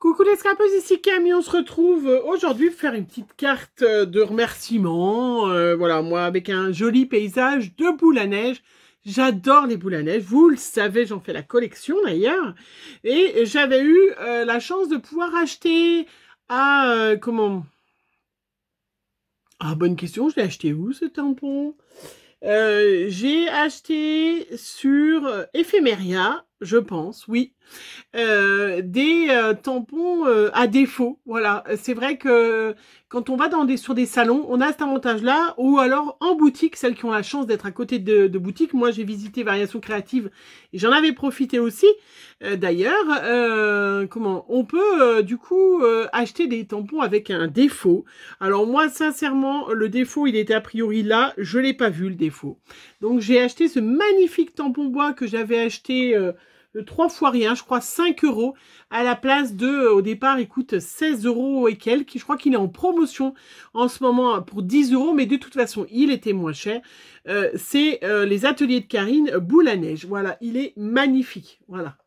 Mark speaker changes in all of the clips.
Speaker 1: Coucou les scrapeuses, ici Camille, on se retrouve aujourd'hui pour faire une petite carte de remerciement, voilà, moi avec un joli paysage de boules à neige. J'adore les boules à neige, vous le savez, j'en fais la collection d'ailleurs, et j'avais eu la chance de pouvoir acheter à, bonne question, je l'ai acheté où ce tampon? J'ai acheté sur Ephemeria, je pense, oui, des tampons à défaut. Voilà, c'est vrai que quand on va sur des salons, on a cet avantage-là, ou alors en boutique, celles qui ont la chance d'être à côté de boutiques. Moi, j'ai visité Variations Créatives et j'en avais profité aussi. D'ailleurs, on peut du coup acheter des tampons avec un défaut. Alors moi, sincèrement, le défaut, il était a priori là. Je l'ai pas vu le défaut. Donc j'ai acheté ce magnifique tampon bois que j'avais acheté 3 fois rien, je crois 5 € à la place de, au départ, il coûte 16 € et quelques. Je crois qu'il est en promotion en ce moment pour 10 €, mais de toute façon, il était moins cher. C'est les ateliers de Karine, boule à neige. Voilà, il est magnifique. Voilà.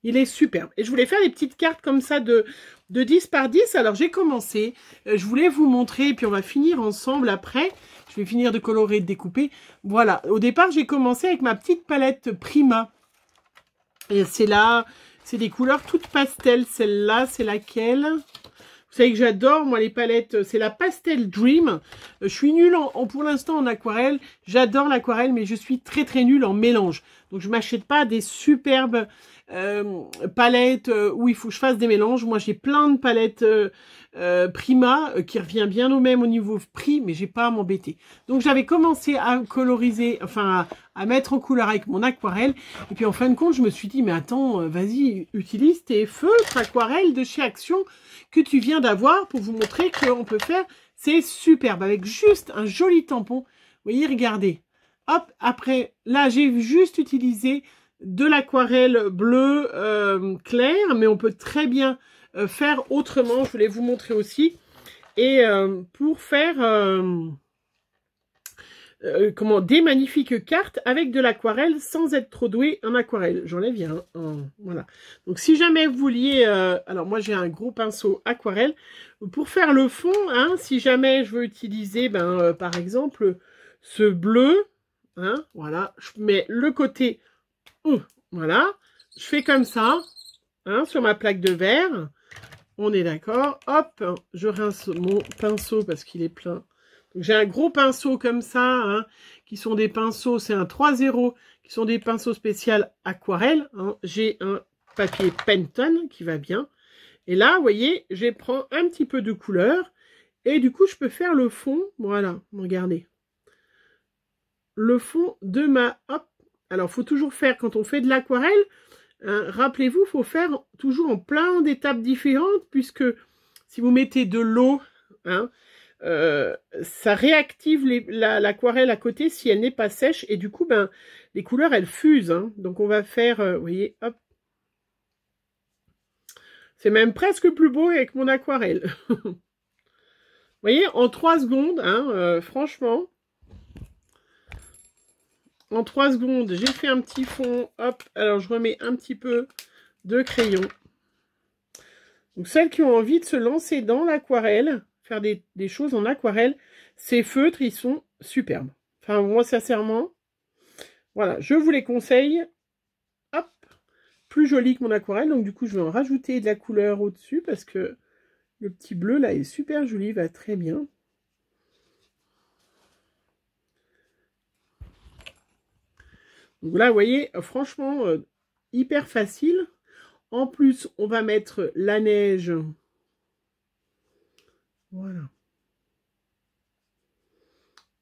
Speaker 1: Il est superbe. Et je voulais faire des petites cartes comme ça de 10 par 10. Alors, j'ai commencé. Je voulais vous montrer, et puis on va finir ensemble après. Je vais finir de colorer et de découper. Voilà. Au départ, j'ai commencé avec ma petite palette Prima. Et c'est là, c'est des couleurs toutes pastel. Celle-là, c'est laquelle? Vous savez que j'adore, moi, les palettes. C'est la Pastel Dream. Je suis nulle pour l'instant en aquarelle. J'adore l'aquarelle, mais je suis très, très nulle en mélange. Donc, je m'achète pas des superbes palettes où il faut que je fasse des mélanges. Moi, j'ai plein de palettes Prima qui revient bien au même au niveau prix, mais j'ai pas à m'embêter. Donc, j'avais commencé à coloriser, enfin, à mettre en couleur avec mon aquarelle. Et puis, en fin de compte, je me suis dit, mais attends, vas-y, utilise tes feutres aquarelles de chez Action que tu viens d'avoir pour vous montrer qu'on peut faire. C'est superbe, avec juste un joli tampon. Vous voyez, regardez. Hop, après, là, j'ai juste utilisé de l'aquarelle bleu clair, mais on peut très bien faire autrement. Je voulais vous montrer aussi. Et pour faire des magnifiques cartes avec de l'aquarelle sans être trop doué en aquarelle. J'enlève, voilà. Donc, si jamais vous vouliez... alors, moi, j'ai un gros pinceau aquarelle. Pour faire le fond, hein, si jamais je veux utiliser, par exemple, ce bleu, hein, voilà, je mets le côté... voilà, je fais comme ça, hein, sur ma plaque de verre. On est d'accord. Hop, je rince mon pinceau parce qu'il est plein. J'ai un gros pinceau comme ça, hein, qui sont des pinceaux, c'est un 3-0, qui sont des pinceaux spéciaux aquarelle. Hein. J'ai un papier Penton qui va bien. Et là, vous voyez, je prends un petit peu de couleur. Et du coup, je peux faire le fond. Voilà, regardez. Le fond de ma... Hop. Alors, il faut toujours faire, quand on fait de l'aquarelle, hein, rappelez-vous, il faut faire toujours en plein d'étapes différentes, puisque si vous mettez de l'eau, hein, ça réactive l'aquarelle à côté si elle n'est pas sèche, et du coup, les couleurs, elles fusent. Hein. Donc, on va faire, vous voyez, hop. C'est même presque plus beau avec mon aquarelle. Vous voyez, en 3 secondes, hein, franchement... En 3 secondes, j'ai fait un petit fond. Hop, alors je remets un petit peu de crayon. Donc, celles qui ont envie de se lancer dans l'aquarelle, faire des choses en aquarelle, ces feutres, ils sont superbes. Enfin, moi, sincèrement, voilà, je vous les conseille. Hop, plus joli que mon aquarelle. Donc, du coup, je vais en rajouter de la couleur au-dessus parce que le petit bleu, là, est super joli, il va très bien. Donc là, vous voyez, franchement, hyper facile. En plus, on va mettre la neige. Voilà.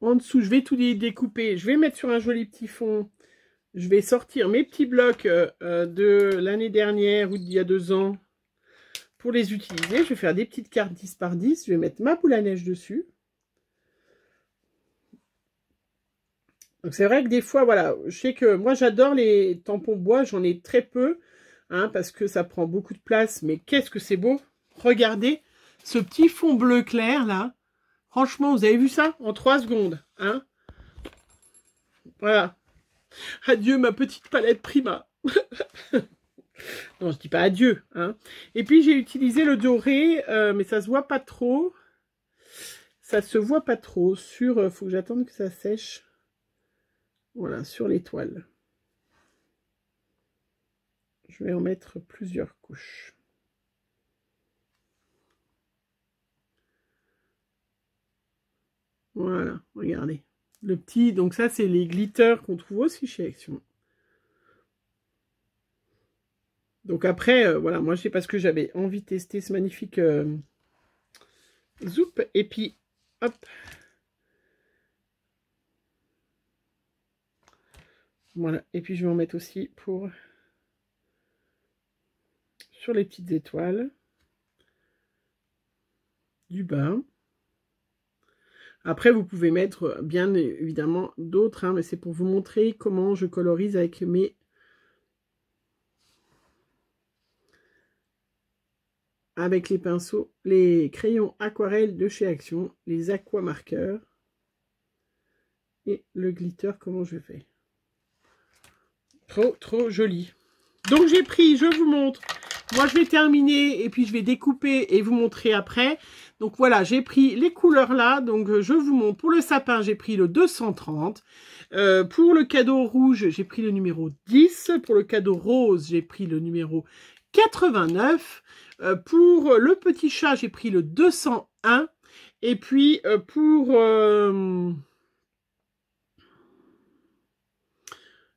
Speaker 1: En dessous, je vais tout découper. Je vais mettre sur un joli petit fond. Je vais sortir mes petits blocs de l'année dernière ou d'il y a 2 ans pour les utiliser. Je vais faire des petites cartes 10 par 10. Je vais mettre ma boule à neige dessus. Donc, c'est vrai que des fois, voilà, je sais que moi, j'adore les tampons bois. J'en ai très peu, hein, parce que ça prend beaucoup de place. Mais qu'est-ce que c'est beau. Regardez ce petit fond bleu clair, là. Franchement, vous avez vu ça? En 3 secondes, hein. Voilà. Adieu, ma petite palette Prima. Non, je dis pas adieu. Hein. Et puis, j'ai utilisé le doré, mais ça se voit pas trop. Ça se voit pas trop. Sur, faut que j'attende que ça sèche. Voilà, sur l'étoile. Je vais en mettre plusieurs couches. Voilà, regardez. Le petit, donc ça, c'est les glitters qu'on trouve aussi chez Action. Donc après, voilà, moi, je sais parce que j'avais envie de tester ce magnifique zoup. Et puis, hop. Voilà, et puis je vais en mettre aussi pour sur les petites étoiles du bas. Après, vous pouvez mettre bien évidemment d'autres, hein, mais c'est pour vous montrer comment je colorise avec les pinceaux, les crayons aquarelles de chez Action, les aquamarqueurs et le glitter, comment je fais. Trop joli. Donc j'ai pris, je vous montre. Moi je vais terminer et puis je vais découper et vous montrer après. Donc voilà, j'ai pris les couleurs là. Donc je vous montre. Pour le sapin, j'ai pris le 230. Pour le cadeau rouge, j'ai pris le numéro 10. Pour le cadeau rose, j'ai pris le numéro 89. Pour le petit chat, j'ai pris le 201. Et puis pour...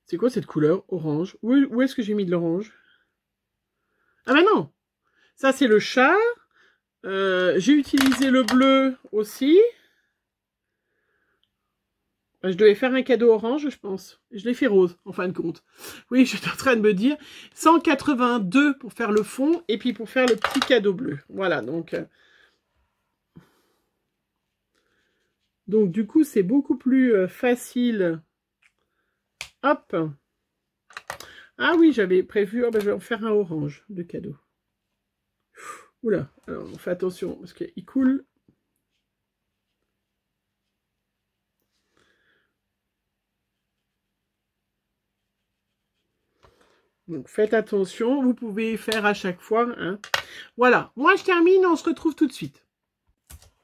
Speaker 1: c'est quoi cette couleur? Orange. Où est-ce que j'ai mis de l'orange? Ah bah non! Ça, c'est le chat. J'ai utilisé le bleu aussi. Je devais faire un cadeau orange, je pense. Je l'ai fait rose, en fin de compte. Oui, j'étais en train de me dire. 182 pour faire le fond, et puis pour faire le petit cadeau bleu. Voilà, donc... donc, du coup, c'est beaucoup plus facile. Hop. Ah oui, j'avais prévu... Oh, bah, je vais en faire un orange de cadeau. Oula, alors on fait attention, parce qu'il coule. Donc faites attention, vous pouvez faire à chaque fois. Hein. Voilà, moi je termine, on se retrouve tout de suite.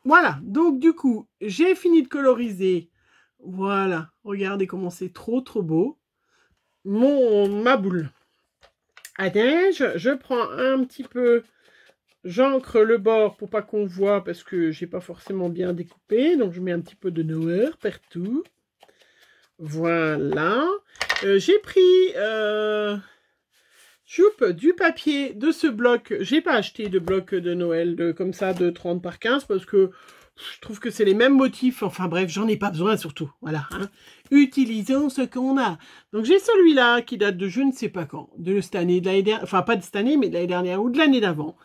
Speaker 1: Voilà, donc du coup, j'ai fini de coloriser. Voilà, regardez comment c'est trop beau. Ma boule à neige, je prends un petit peu, j'encre le bord pour pas qu'on voit parce que j'ai pas forcément bien découpé. Donc je mets un petit peu de noir partout. Voilà. J'ai pris... du papier de ce bloc. J'ai pas acheté de bloc de Noël comme ça de 30 par 15 parce que je trouve que c'est les mêmes motifs. Enfin bref, j'en ai pas besoin surtout. Voilà. Hein. Utilisons ce qu'on a. Donc j'ai celui-là qui date de je ne sais pas quand. De cette année, de l'année dernière. Enfin pas de cette année, mais de l'année dernière ou de l'année d'avant.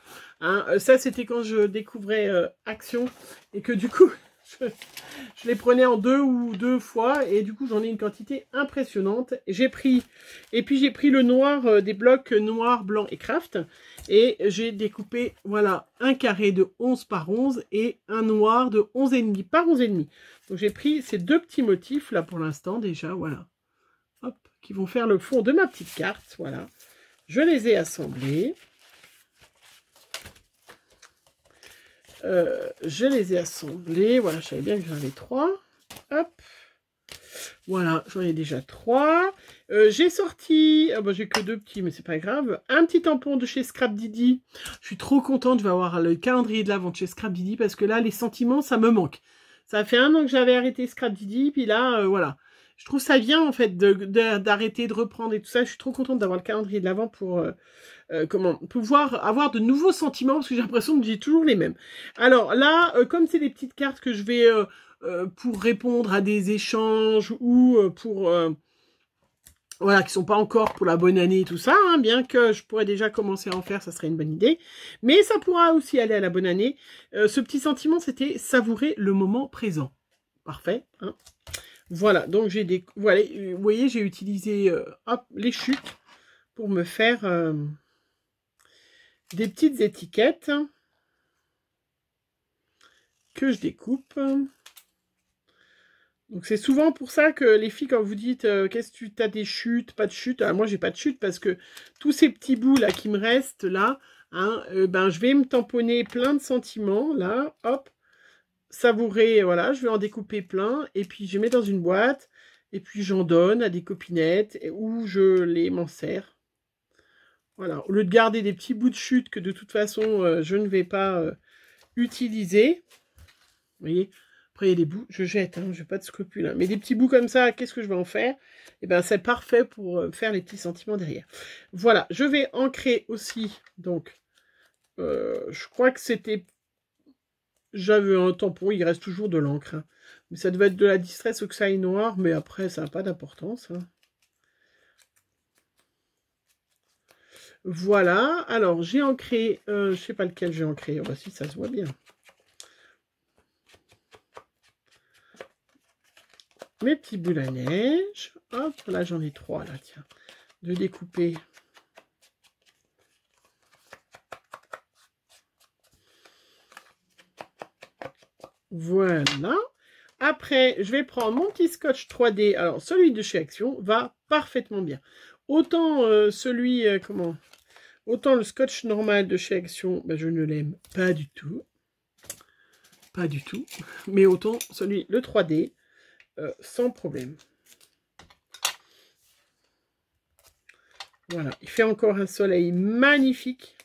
Speaker 1: Hein. Ça c'était quand je découvrais Action. Et que du coup... Je les prenais en deux fois et du coup j'en ai une quantité impressionnante. J'ai pris le noir des blocs noir, blanc et craft et j'ai découpé voilà un carré de 11 par 11 et un noir de 11,5 par 11,5. Donc j'ai pris ces deux petits motifs là pour l'instant déjà voilà. Hop, qui vont faire le fond de ma petite carte, voilà. Je les ai assemblés. Je les ai assemblés. Voilà, je savais bien que j'en avais 3. Hop. Voilà, j'en ai déjà 3. J'ai sorti, bon, j'ai que 2 petits, mais c'est pas grave. Un petit tampon de chez Scrap Didi. Je suis trop contente, je vais avoir le calendrier de l'avant de chez Scrap Didi parce que là, les sentiments, ça me manque. Ça fait 1 an que j'avais arrêté Scrap Didi, puis là, voilà. Je trouve ça bien, en fait, d'arrêter, de reprendre et tout ça. Je suis trop contente d'avoir le calendrier de l'avant pour... pouvoir avoir de nouveaux sentiments, parce que j'ai l'impression que j'ai toujours les mêmes. Alors là, comme c'est des petites cartes que je vais pour répondre à des échanges ou pour... voilà, qui sont pas encore pour la bonne année et tout ça, hein, bien que je pourrais déjà commencer à en faire, ça serait une bonne idée. Mais ça pourra aussi aller à la bonne année. Ce petit sentiment, c'était savourer le moment présent. Parfait. Hein. Voilà, donc j'ai des... Voilà, vous voyez, j'ai utilisé hop, les chutes pour me faire... des petites étiquettes que je découpe. Donc c'est souvent pour ça que les filles, quand vous dites qu'est-ce que tu as des chutes, pas de chutes, moi j'ai pas de chute parce que tous ces petits bouts là qui me restent là, hein, ben je vais me tamponner plein de sentiments là, hop, savourer, voilà, je vais en découper plein et puis je les mets dans une boîte et puis j'en donne à des copinettes ou je les m'en sers. Voilà, au lieu de garder des petits bouts de chute que de toute façon je ne vais pas utiliser, vous voyez. Après, il y a des bouts, je jette, hein, je n'ai pas de scrupules. Hein. Mais des petits bouts comme ça, qu'est-ce que je vais en faire? Eh bien, c'est parfait pour faire les petits sentiments derrière. Voilà, je vais ancrer aussi. Donc, je crois que c'était... J'avais un tampon, il reste toujours de l'encre. Hein. Mais ça devait être de la Distress Oxide noire, mais après, ça n'a pas d'importance. Hein. Voilà, alors j'ai ancré, je ne sais pas lequel j'ai ancré. Oh, bah, si, ça se voit bien. Mes petits boules à neige. Hop, là j'en ai 3 là, tiens. De découper. Voilà. Après, je vais prendre mon petit scotch 3D. Alors, celui de chez Action va parfaitement bien. Autant autant le scotch normal de chez Action, ben, je ne l'aime pas du tout. Pas du tout. Mais autant celui, le 3D, sans problème. Voilà, il fait encore un soleil magnifique.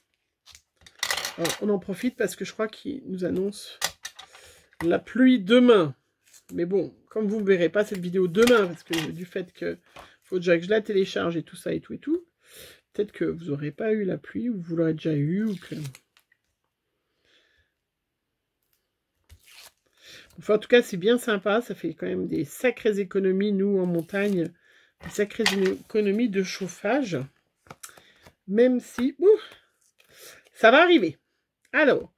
Speaker 1: Alors, on en profite parce que je crois qu'il nous annonce la pluie demain. Mais bon, comme vous ne verrez pas cette vidéo demain, parce que du fait que faut déjà que je la télécharge et tout ça et tout, peut-être que vous n'aurez pas eu la pluie, ou vous l'aurez déjà eu, ou que... Enfin, en tout cas, c'est bien sympa, ça fait quand même des sacrées économies, nous, en montagne, des sacrées économies de chauffage, même si, ça va arriver. Alors,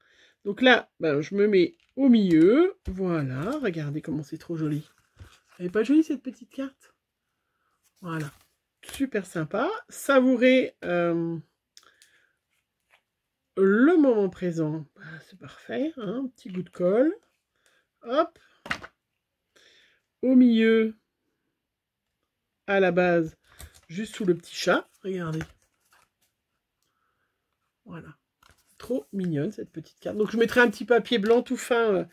Speaker 1: donc là, ben, je me mets au milieu, voilà, regardez comment c'est trop joli. Elle n'est pas jolie, cette petite carte? Voilà, super sympa. Savourer le moment présent, bah, c'est parfait, hein, petit goût de colle. Hop, au milieu, à la base, juste sous le petit chat, regardez. Voilà, trop mignonne cette petite carte. Donc je mettrai un petit papier blanc tout fin,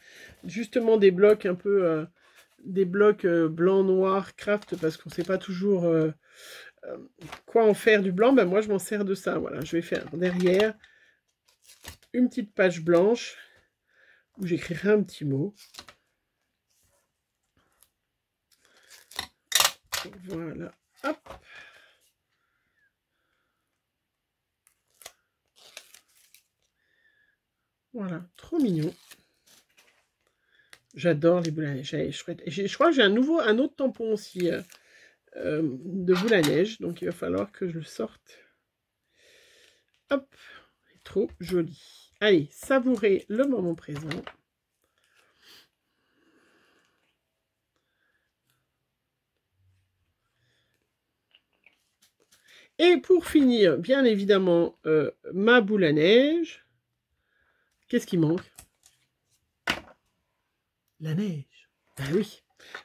Speaker 1: justement des blocs un peu, des blocs blanc-noir craft, parce qu'on ne sait pas toujours quoi en faire du blanc. Ben moi je m'en sers de ça, voilà. Je vais faire derrière une petite page blanche où j'écrirai un petit mot. Voilà, hop. Voilà, trop mignon. J'adore les boules à neige. Je crois que j'ai un autre tampon aussi de boule à neige. Donc il va falloir que je le sorte. Hop, trop joli. Allez, savourez le moment présent. Et pour finir, bien évidemment, ma boule à neige. Qu'est-ce qui manque? La neige. Ah oui.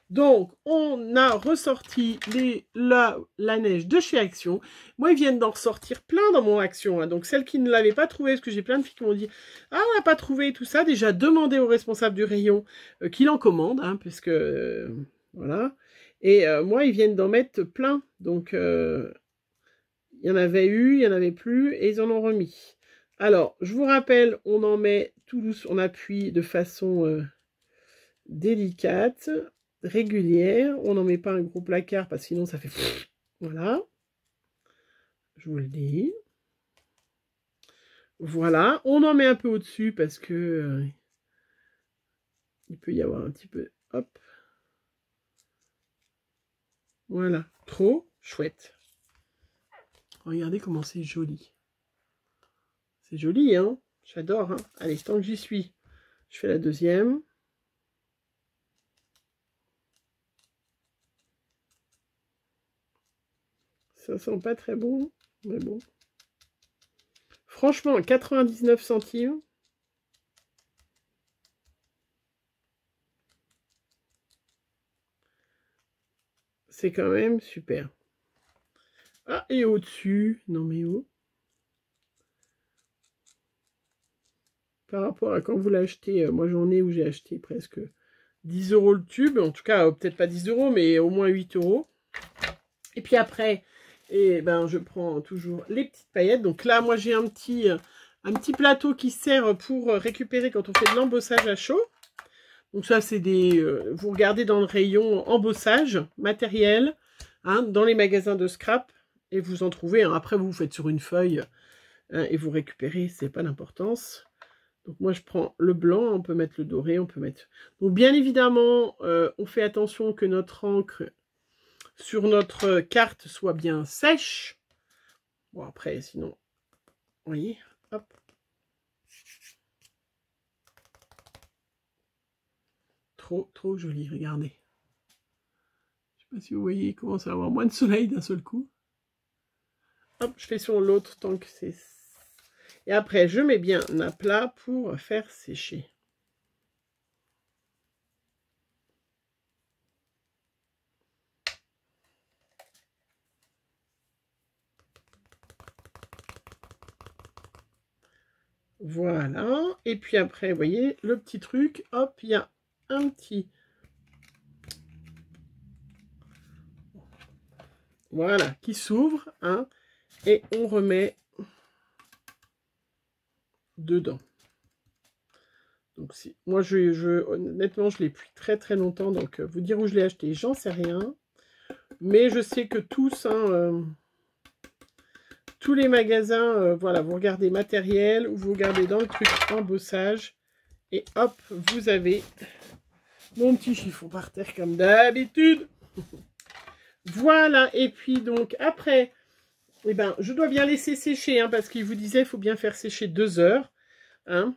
Speaker 1: Donc, on a ressorti la neige de chez Action. Moi, ils viennent d'en ressortir plein dans mon Action. Hein. Donc, celles qui ne l'avaient pas trouvé, parce que j'ai plein de filles qui m'ont dit « Ah, on n'a pas trouvé tout ça. » Déjà, demandez au responsable du rayon qu'il en commande, hein, puisque, voilà. Et moi, ils viennent d'en mettre plein. Donc, il y en avait eu, il n'y en avait plus, et ils en ont remis. Alors, je vous rappelle, on en met tout douce, on appuie de façon délicate, régulière. On n'en met pas un gros placard, parce que sinon ça fait... Voilà. Je vous le dis. Voilà. On en met un peu au-dessus, parce que... il peut y avoir un petit peu... Hop. Voilà. Trop chouette. Regardez comment c'est joli. C'est joli, hein? J'adore, hein? Allez, tant que j'y suis, je fais la deuxième. Ça sent pas très bon, mais bon. Franchement, 99 centimes. C'est quand même super. Ah, et au-dessus, non mais où? Par rapport à quand vous l'achetez, moi j'en ai où j'ai acheté presque 10 € le tube, en tout cas peut-être pas 10 €, mais au moins 8 €. Et puis après, eh ben, je prends toujours les petites paillettes. Donc là, moi j'ai un petit plateau qui sert pour récupérer quand on fait de l'embossage à chaud. Donc ça c'est des... vous regardez dans le rayon embossage, matériel, hein, dans les magasins de scrap, et vous en trouvez. Hein. Après vous faites sur une feuille hein, et vous récupérez, c'est pas d'importance. Donc moi je prends le blanc, on peut mettre le doré, on peut mettre... Donc bien évidemment, on fait attention que notre encre sur notre carte soit bien sèche. Bon après sinon, vous voyez, hop. Trop joli, regardez. Je sais pas si vous voyez, il commence à avoir moins de soleil d'un seul coup. Hop, je fais sur l'autre tant que c'est... Et après, je mets bien à plat pour faire sécher. Voilà. Et puis après, vous voyez, le petit truc, hop, il y a un petit... Voilà, qui s'ouvre, hein, et on remet dedans. Donc si, moi, honnêtement, je l'ai pris très longtemps, donc vous dire où je l'ai acheté, j'en sais rien. Mais je sais que tous, hein, tous les magasins, voilà, vous regardez matériel, ou vous regardez dans le truc embossage, et hop, vous avez mon petit chiffon par terre comme d'habitude. Voilà, et puis donc après, eh ben, je dois bien laisser sécher, hein, parce qu'il vous disait, il faut bien faire sécher 2 heures. Hein.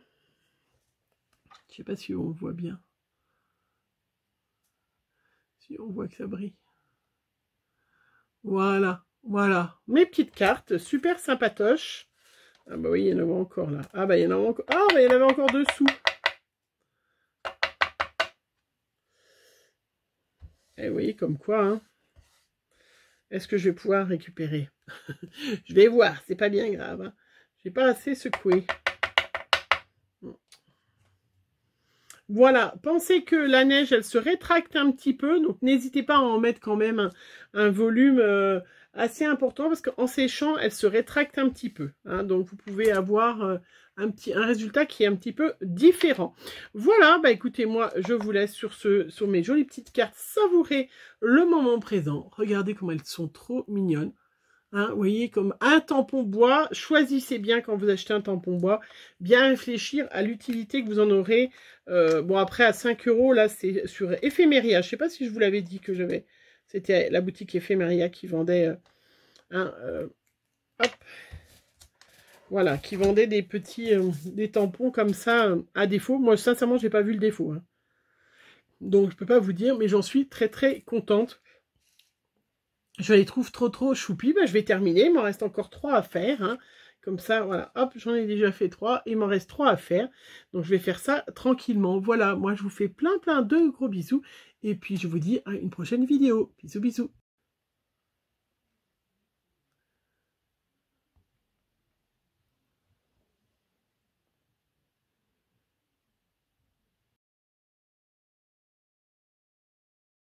Speaker 1: Je ne sais pas si on voit bien. Si on voit que ça brille. Voilà, voilà. Mes petites cartes, super sympatoches. Ah bah oui, il y en avait encore là. Ah bah il y en avait encore. Ah bah il y en avait encore dessous. Et vous voyez comme quoi, hein. Est-ce que je vais pouvoir récupérer? Je vais voir, c'est pas bien grave. Hein. J'ai pas assez secoué. Voilà, pensez que la neige, elle se rétracte un petit peu, donc n'hésitez pas à en mettre quand même un volume assez important, parce qu'en séchant, elle se rétracte un petit peu. Hein, donc vous pouvez avoir un résultat qui est un petit peu différent. Voilà, bah écoutez, moi, je vous laisse sur mes jolies petites cartes savourer le moment présent. Regardez comme elles sont trop mignonnes. Hein, vous voyez, comme un tampon bois, choisissez bien quand vous achetez un tampon bois, bien réfléchir à l'utilité que vous en aurez. Bon, après, à 5 €, là, c'est sur Ephemeria. Je ne sais pas si je vous l'avais dit que j'avais. C'était la boutique Ephemeria qui vendait, hop, voilà, qui vendait des petits, des tampons comme ça, à défaut. Moi, sincèrement, je n'ai pas vu le défaut. Hein. Donc, je ne peux pas vous dire, mais j'en suis très contente. Je les trouve trop choupis. Ben, je vais terminer. Il m'en reste encore 3 à faire. Hein. Comme ça, voilà. Hop, j'en ai déjà fait 3. Il m'en reste 3 à faire. Donc, je vais faire ça tranquillement. Voilà. Moi, je vous fais plein de gros bisous. Et puis, je vous dis à une prochaine vidéo. Bisous.